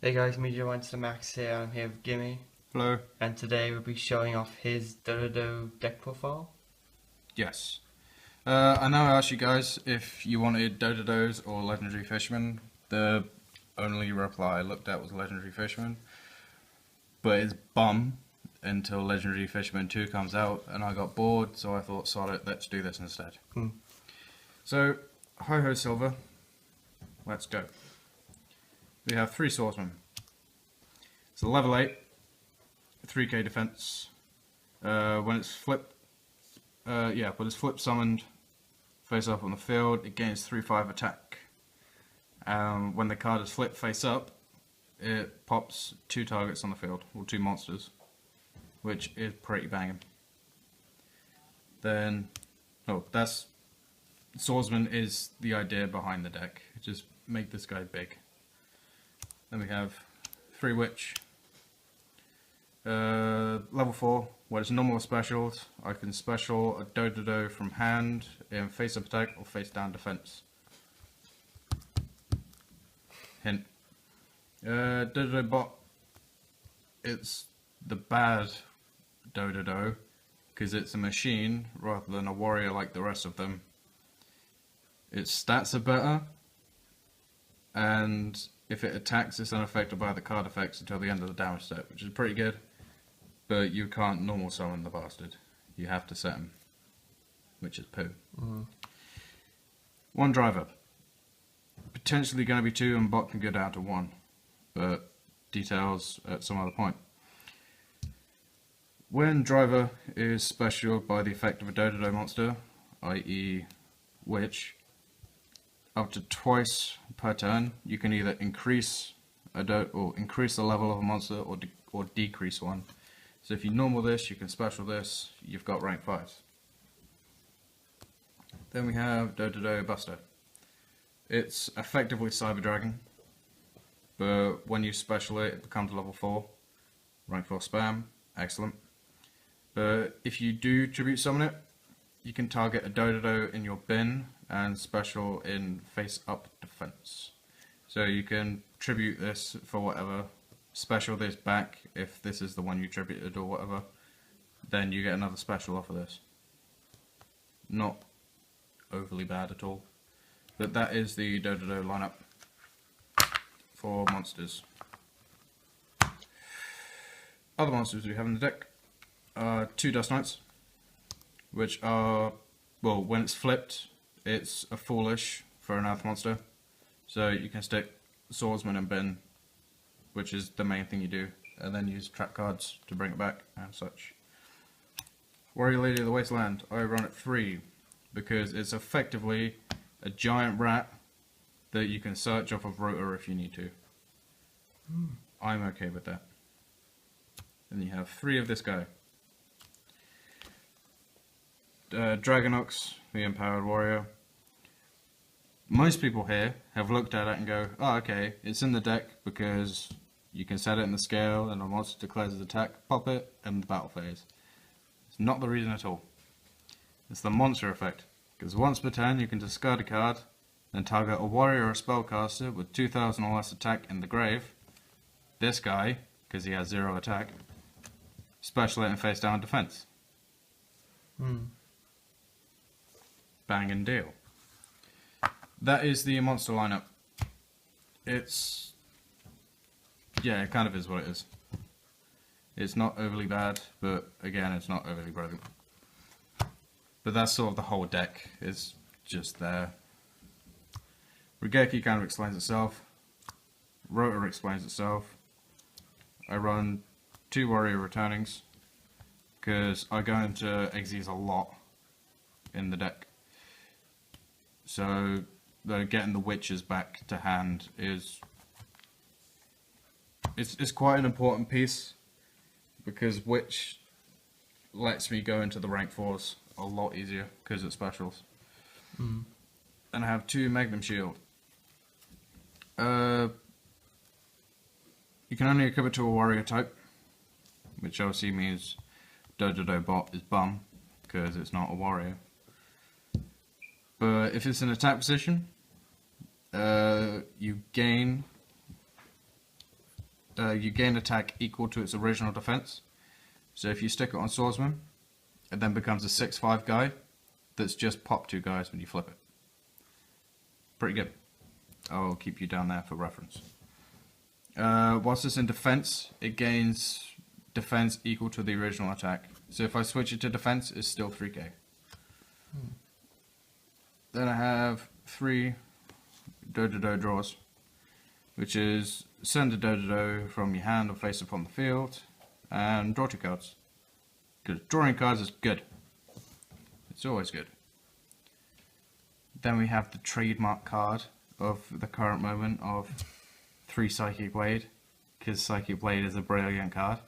Hey guys, Media One to the Max here. I'm here with Gimmy, Hello. and today we'll be showing off his DoDoDo deck profile. Yes. I know I asked you guys if you wanted DoDoDos or Legendary Fisherman. The only reply I looked at was Legendary Fisherman. But it's bum until Legendary Fisherman 2 comes out, and I got bored, so I thought, sod it, let's do this instead. So, hi ho Silver. Let's go. We have 3 swordsmen. It's a level 8, 3k defense. When it's flipped summoned face up on the field, it gains 3/5 attack. When the card is flipped face up, it pops 2 targets on the field, or 2 monsters, which is pretty banging. Then, Swordsman is the idea behind the deck. Just make this guy big. Then we have 3 Witch. Level 4, where it's normal specials, I can special a DoDoDo from hand in face up attack or face down defense. Hint. DoDoDo bot, it's the bad DoDoDo, because it's a machine rather than a warrior like the rest of them. Its stats are better, and if it attacks, it's unaffected by the card effects until the end of the damage step, which is pretty good. But you can't normal summon the bastard. You have to set him, which is poo. 1 driver. Potentially going to be 2, and bot can go down to 1. But details at some other point. When driver is special by the effect of a DoDoDo monster, i.e. Witch, up to twice per turn, you can either increase increase the level of a monster or decrease one. So if you normal this, you can special this, you've got rank 5. Then we have DoDoDo Buster. It's effectively Cyber Dragon, but when you special it, it becomes level 4. Rank 4 spam, excellent. But if you do tribute summon it, you can target a DoDoDo in your bin and special in face up defense. So you can tribute this for whatever, special this back if this is the one you tributed or whatever, then you get another special off of this. Not overly bad at all. But that is the DoDoDo lineup for monsters. Other monsters we have in the deck are 2 Dust Knights, which are, well, when it's flipped, it's a foolish for an earth monster. So you can stick Swordsman and bin, which is the main thing you do, and then use trap cards to bring it back and such. Warrior Lady of the Wasteland, I run at 3 because it's effectively a giant rat that you can search off of Rotor if you need to. I'm okay with that. Then you have 3 of this guy. Dragonox, the Empowered Warrior. Most people here have looked at it and go, oh okay, it's in the deck because you can set it in the scale and a monster declares its attack, pop it, and the battle phase. It's not the reason at all. It's the monster effect, because once per turn you can discard a card, then target a warrior or a spellcaster with 2000 or less attack in the grave. This guy, because he has 0 attack, special it and face down defense. Banging deal. That is the monster lineup. It's, yeah, it kind of is what it is. It's not overly bad, but again, it's not overly broken. But that's sort of the whole deck, is just there. Regeki kind of explains itself. Rotor explains itself. I run 2 warrior returnings, because I go into exes a lot in the deck. So getting the witches back to hand is it's quite an important piece, because witch lets me go into the rank 4s a lot easier because it's specials. And I have 2 Magnum Shield. You can only equip it to a warrior type, which obviously means DoDoDo bot is bum because it's not a warrior. But if it's in attack position, you gain you gain attack equal to its original defense. So if you stick it on Swordsman, it then becomes a 6/5 guy that's just pop 2 guys when you flip it. Pretty good. I'll keep you down there for reference. Whilst it's in defense, it gains defense equal to the original attack. So if I switch it to defense, it's still 3k. Then I have 3 DoDoDo draws, which is send a DoDoDo from your hand or face up on the field, and draw 2 cards. Because drawing cards is good. It's always good. Then we have the trademark card of the current moment of 3 Psychic Blade, because Psychic Blade is a brilliant card.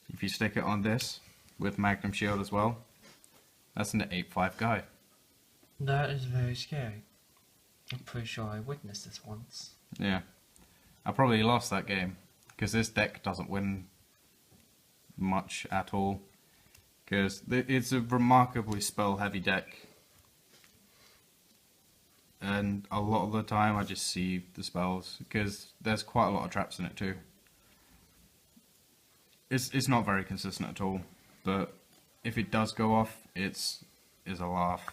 If you stick it on this, with Magnum Shield as well, that's an 8/5 guy. That is very scary. I'm pretty sure I witnessed this once. Yeah. I probably lost that game, because this deck doesn't win much at all. Because it's a remarkably spell heavy deck. And a lot of the time I just see the spells, because there's quite a lot of traps in it too. It's not very consistent at all, but if it does go off, it's a laugh.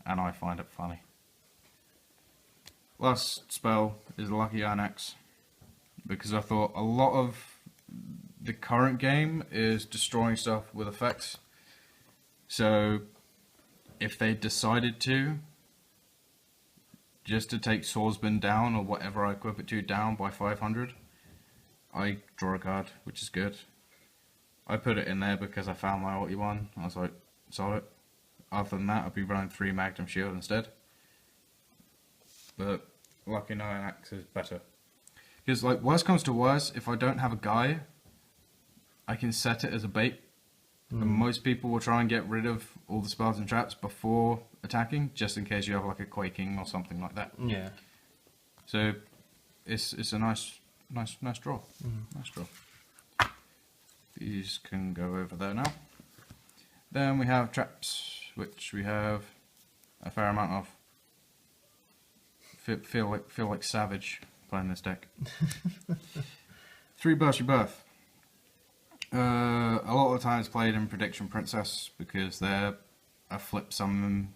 And I find it funny. Last spell is Lucky Iron Axe, because I thought a lot of the current game is destroying stuff with effects. So if they decided to, just to take Swordsman down, or whatever I equip it to, down by 500, I draw a card, which is good. I put it in there because I found my ulti one. I was like, solid. Other than that, I'd be running 3 Magnum Shield instead. But Lucky Iron Axe is better. Because, like, worst comes to worst, if I don't have a guy, I can set it as a bait. And most people will try and get rid of all the spells and traps before attacking, just in case you have like a Quaking or something like that. Yeah. So it's a nice draw. Nice draw. These can go over there now. Then we have traps, which we have a fair amount of. Feel like savage playing this deck. 3 Burst Your Birth. A lot of the time it's played in Prediction Princess because they're a flip summon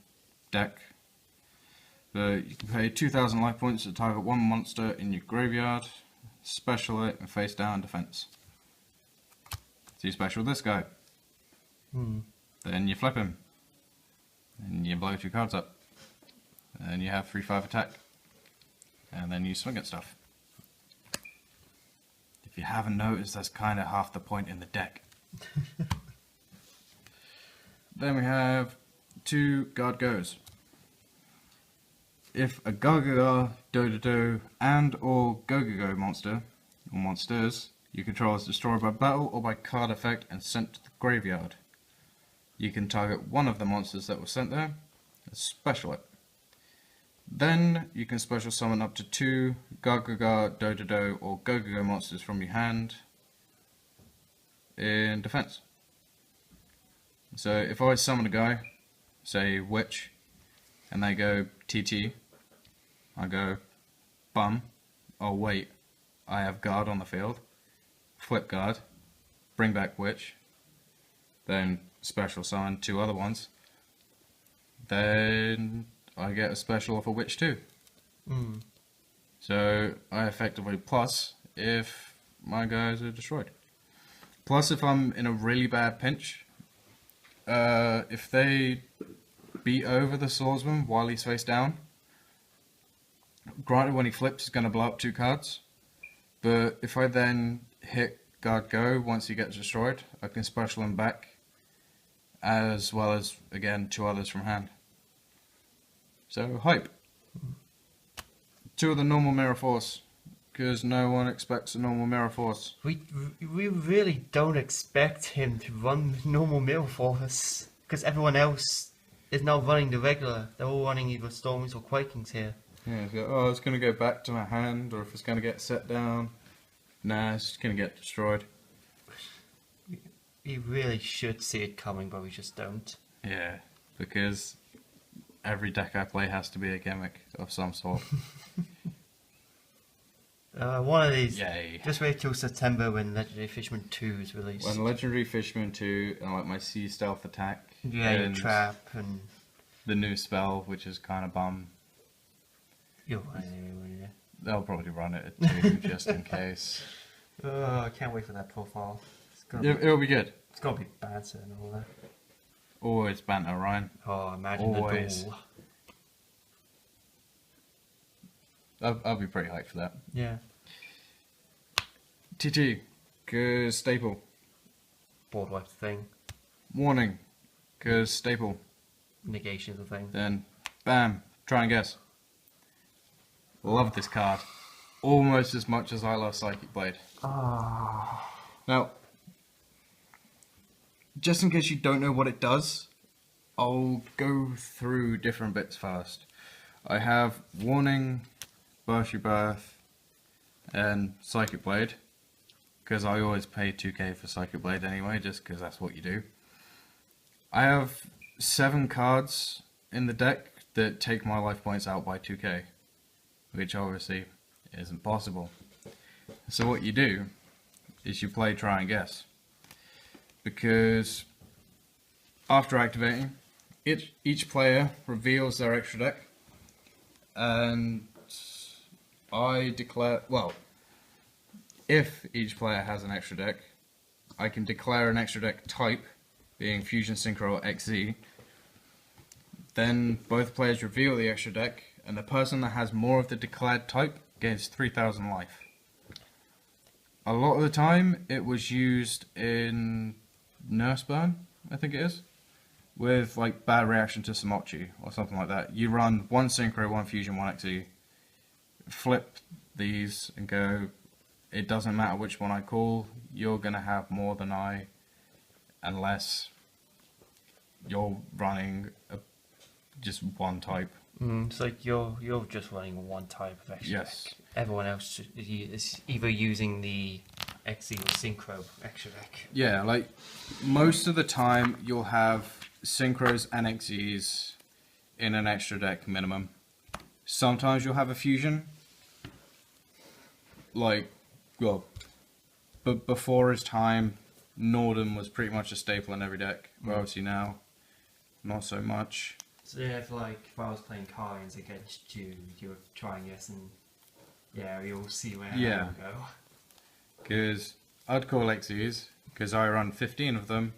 deck. But you can pay 2,000 life points to target 1 monster in your graveyard, special it, and face down defense. So you special this guy. Then you flip him. And you blow 2 cards up. And you have 3/5 attack. And then you swing at stuff. If you haven't noticed, that's kind of half the point in the deck. Then we have 2 Guard Goes. If a Gargaga, DoDoDo, and or Go-Go-Go monster, or monsters, you control is destroyed by battle or by card effect and sent to the graveyard, you can target one of the monsters that were sent there and special it. Then you can special summon up to 2 Gargaga, DoDoDo, or Go-Go-Go monsters from your hand in defense. So if I summon a guy, say Witch, and they go TT, I go bum, oh wait, I have guard on the field, flip guard, bring back Witch, then special summon 2 other ones, then I get a special off a Witch too. So I effectively plus if my guys are destroyed. Plus if I'm in a really bad pinch, if they beat over the swordsman while he's face down, granted when he flips he's going to blow up 2 cards, but if I then hit guard go once he gets destroyed, I can special him back, as well as again 2 others from hand. So hype. 2 of the normal Mirror Force, because no one expects a normal Mirror Force. We really don't expect him to run normal Mirror Force, because everyone else is now running the regular. They're all running either Stormies or Quakings here. Yeah, so, oh, it's going to go back to my hand, or if it's going to get set down, nah, it's just going to get destroyed. We really should see it coming, but we just don't. Yeah, because every deck I play has to be a gimmick of some sort. One of these. Yay. Just wait till September when Legendary Fisherman 2 is released. When Legendary Fisherman 2 and like my Sea Stealth attack. Yeah, your and trap and the new spell, which is kind of bum. you'll run it anyway, won't you? They'll probably run it at 2 just in case. Oh, I can't wait for that profile. It'll be good. It's gonna be banter and all that. Always banter, Ryan. Oh, imagine Always. the duel. I'll be pretty hyped for that. Yeah. TT, cause staple. Board wipe thing. Warning, cause staple. Negation of the thing. Then, bam, try and guess. Love this card. Almost as much as I love Psychic Blade. Oh. Now, just in case you don't know what it does, I'll go through different bits first. I have Warning, Burst Your Birth, and Psychic Blade, because I always pay 2k for Psychic Blade anyway, just because that's what you do. I have 7 cards in the deck that take my life points out by 2k, which obviously isn't possible. So what you do is you play Try and Guess, because after activating, each player reveals their extra deck, and I declare, well, if each player has an extra deck, I can declare an extra deck type, being Fusion, Synchro, or XZ. Then both players reveal the extra deck, and the person that has more of the declared type gains 3,000 life. A lot of the time, it was used in Nurse Burn, I think it is, with like bad reaction to Samochi or something like that. You run 1 Synchro, 1 Fusion, 1 XZ, flip these and go, it doesn't matter which one I call, you're going to have more than I, unless you're running just one type. It's like you're just running one type of extra Yes. deck. Everyone else is either using the XZ or Synchro extra deck. Yeah, like most of the time you'll have Synchros and XZs in an extra deck minimum. Sometimes you'll have a Fusion. Like, well, but before his time, Norden was pretty much a staple in every deck. But obviously now, not so much. So yeah, if I was playing cards against you, you would try and guess, and yeah, you'll see where Yeah. I will go. Because I'd call XZs, because I run 15 of them.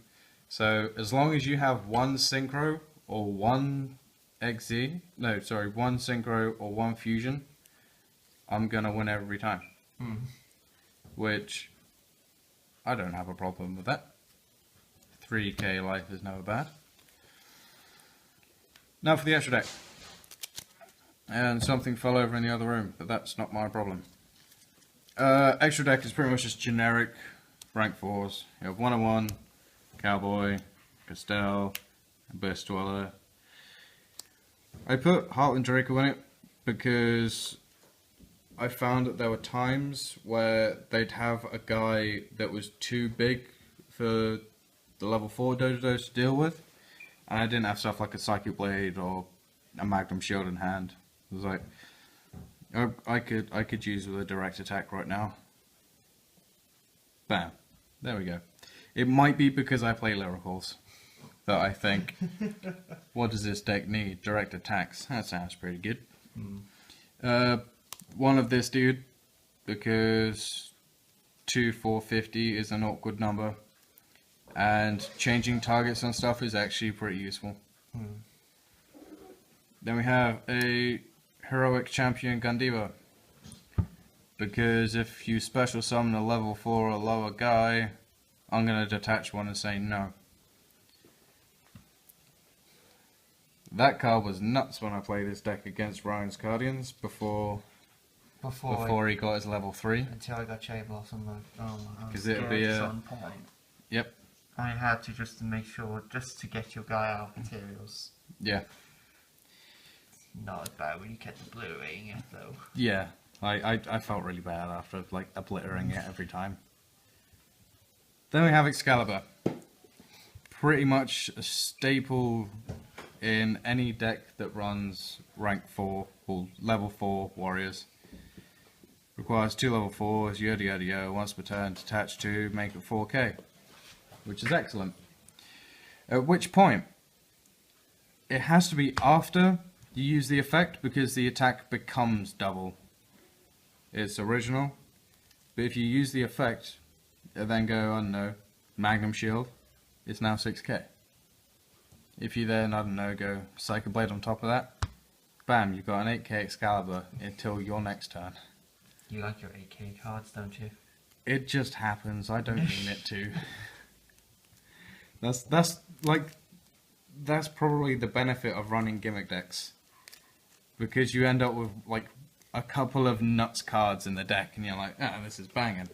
So as long as you have 1 Synchro or 1 XZ, no, sorry, 1 Synchro or 1 Fusion, I'm gonna win every time. Which, I don't have a problem with that. 3k life is never bad. Now for the extra deck. And something fell over in the other room, but that's not my problem. Extra deck is pretty much just generic rank 4s. You have 101, Cowboy, Castell, and Burst Dweller. I put Heartland Draco in it because I found that there were times where they'd have a guy that was too big for the level 4 DoDoDos to deal with, and I didn't have stuff like a Psychic Blade or a Magnum Shield in hand. It was like, I could use with a direct attack right now. Bam. There we go. It might be because I play Lyricals that I think, what does this deck need? Direct attacks. That sounds pretty good. One of this dude, because 2450 is an awkward number, and changing targets and stuff is actually pretty useful. Then we have a Heroic Champion Gandiva, because if you special summon a level 4 or lower guy, I'm going to detach one and say no. That card was nuts when I played this deck against Ryan's Guardians before he got his level 3. Until I got Cherry Blossom, like, oh my god. Because it'll be a... point. Yep. I had to just to make sure, just to get your guy out of materials. Yeah. Not as bad when you kept obliterating it though. Yeah. I felt really bad after like obliterating it every time. Then we have Excalibur. Pretty much a staple in any deck that runs rank 4 or level 4 warriors. Requires 2 level 4s, yada yada yada, once per turn, detach to make it 4k. Which is excellent. At which point, it has to be after you use the effect because the attack becomes double. It's original, but if you use the effect and then go, I don't know, Magnum Shield, it's now 6k. If you then, I don't know, go Psycho Blade on top of that, bam, you've got an 8k Excalibur until your next turn. You like your 8k cards, don't you? It just happens, I don't mean it to. That's probably the benefit of running gimmick decks. Because you end up with like a couple of nuts cards in the deck and you're like, this is banging.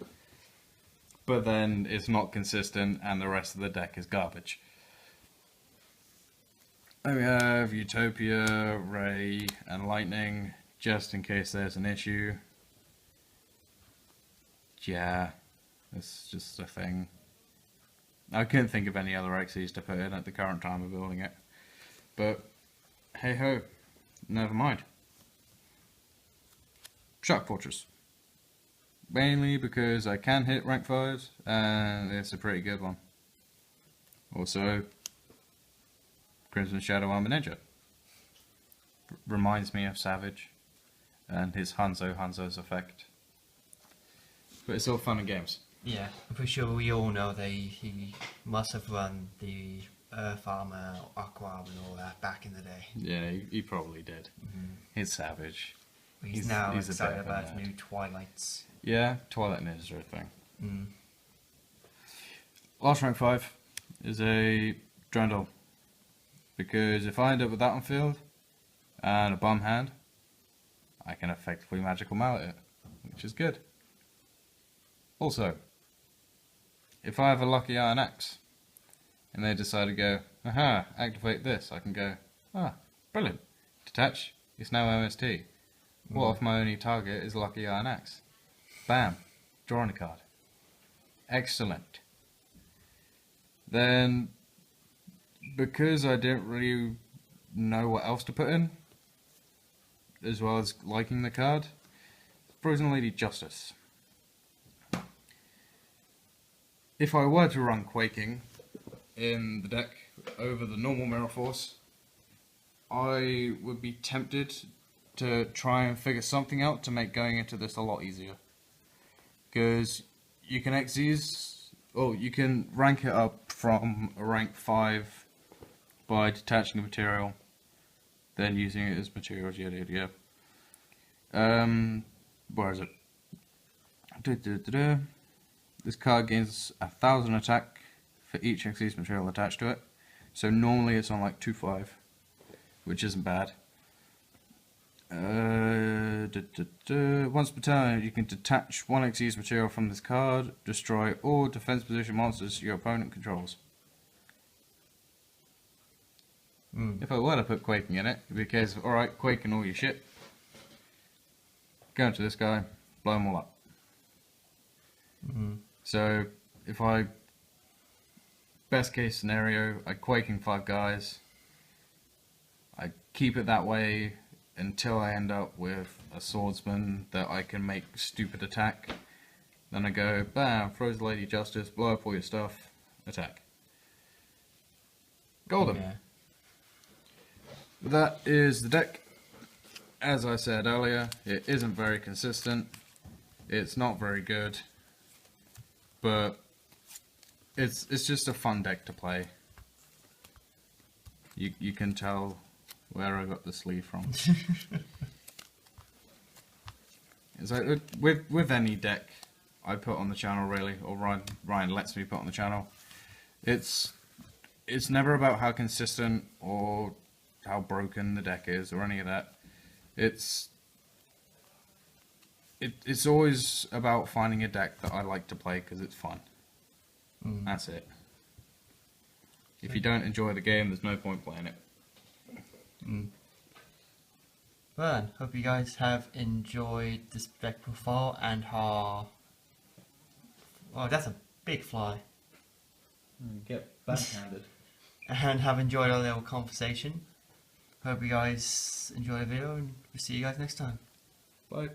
But then it's not consistent and the rest of the deck is garbage. Then we have Utopia, Ray, and Lightning, just in case there's an issue. Yeah, it's just a thing. I couldn't think of any other XEs to put in at the current time of building it. But, hey ho, never mind. Shark Fortress. Mainly because I can hit rank 5s, and it's a pretty good one. Also, Crimson Shadow Armor Ninja. Reminds me of Savage, and his Hanzo's effect. But it's all fun and games. Yeah, I'm pretty sure we all know that he must have run the Earth Armor, Aqua Armor and all that back in the day. Yeah, he probably did. He's Savage. He's now excited about new Twilights. Yeah, Twilight Ninja thing. Mm. Last rank 5 is a Drandle. Because if I end up with that on field and a bum hand, I can effectively magical mallet it, which is good. Also, if I have a lucky Iron Axe and they decide to go, aha, activate this, I can go, brilliant. Detach, it's now MST. What if my only target is lucky Iron Axe? Bam, drawing a card. Excellent. Then, because I didn't really know what else to put in, as well as liking the card, Frozen Lady Justice. If I were to run Quaking in the deck over the normal Mirror Force, I would be tempted to try and figure something out to make going into this a lot easier. Because you can you can rank it up from a rank 5 by detaching a material, then using it as materials, yada yada yada. Where is it? This card gains 1,000 attack for each XYZ material attached to it. So normally it's on like 2/5, which isn't bad. Once per turn, you can detach one XYZ material from this card, destroy all defense position monsters your opponent controls. If I were to put Quaking in it, it'd be a case of, alright, Quaking all your shit. Go into this guy, blow them all up. So, if I, best case scenario, I Quaking 5 guys, I keep it that way until I end up with a swordsman that I can make stupid attack. Then I go, bam, Frozen Lady Justice, blow up all your stuff, attack. Golden. Yeah. That is the deck. As I said earlier, it isn't very consistent. It's not very good. But it's just a fun deck to play. You can tell where I got the sleeve from. It's like with any deck I put on the channel, really, or Ryan lets me put on the channel. It's never about how consistent or how broken the deck is or any of that. It's always about finding a deck that I like to play because it's fun. That's it. If you don't enjoy the game, there's no point playing it. Well, hope you guys have enjoyed this deck profile and how... Oh, that's a big fly. Get backhanded. And have enjoyed our little conversation. Hope you guys enjoy the video and we'll see you guys next time. Bye.